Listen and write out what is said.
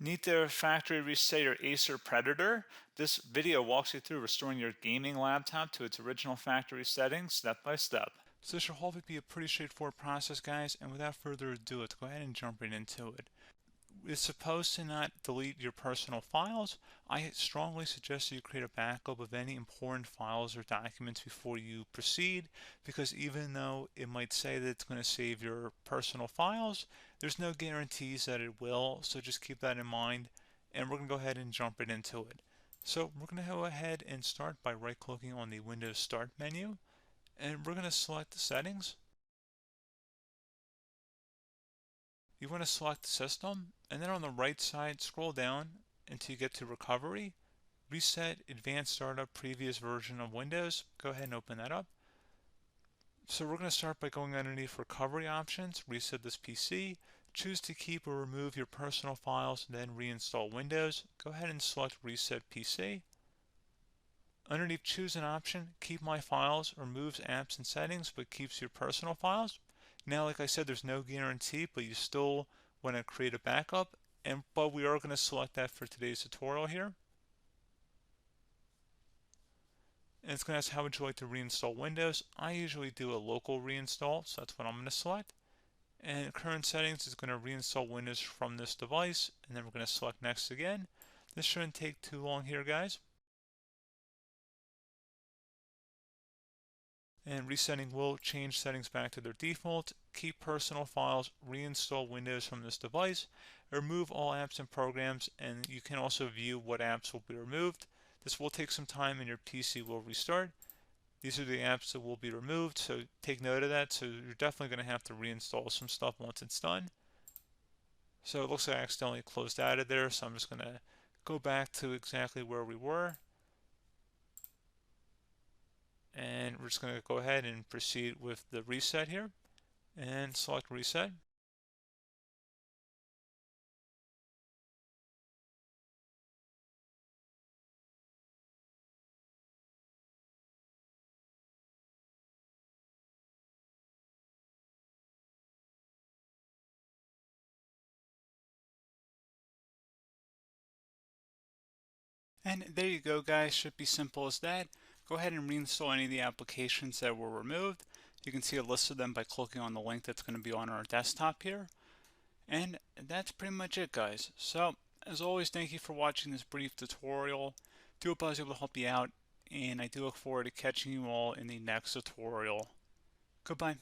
Need to factory reset your Acer Predator? This video walks you through restoring your gaming laptop to its original factory settings step by step. So this should hopefully be a pretty straightforward process, guys, and without further ado, let's go ahead and jump right into it. It's supposed to not delete your personal files. I strongly suggest you create a backup of any important files or documents before you proceed, because even though it might say that it's going to save your personal files, there's no guarantees that it will, so just keep that in mind, and we're going to go ahead and jump right into it. So we're going to go ahead and start by right-clicking on the Windows Start menu, and we're going to select the settings. You want to select System, and then on the right side, scroll down until you get to Recovery. Reset Advanced Startup Previous Version of Windows. Go ahead and open that up. So we're going to start by going underneath Recovery Options, reset this PC, choose to keep or remove your personal files, then reinstall Windows. Go ahead and select Reset PC. Underneath Choose an option, Keep My Files removes apps and settings but keeps your personal files. Now, like I said, there's no guarantee, but you still want to create a backup, but we are going to select that for today's tutorial here. And it's going to ask how would you like to reinstall Windows. I usually do a local reinstall, so that's what I'm going to select. And current settings is going to reinstall Windows from this device, and then we're going to select next again. This shouldn't take too long here, guys. And resetting will change settings back to their default, keep personal files, reinstall Windows from this device, remove all apps and programs, and you can also view what apps will be removed. This will take some time and your PC will restart. These are the apps that will be removed, so take note of that. So you're definitely going to have to reinstall some stuff once it's done. So it looks like I accidentally closed out of there, so I'm just going to go back to exactly where we were. And we're just going to go ahead and proceed with the reset here and select reset. And there you go, guys. Should be simple as that. Go ahead and reinstall any of the applications that were removed. You can see a list of them by clicking on the link that's going to be on our desktop here. And that's pretty much it, guys. So, as always, thank you for watching this brief tutorial. Do hope I was able to help you out, and I do look forward to catching you all in the next tutorial. Goodbye.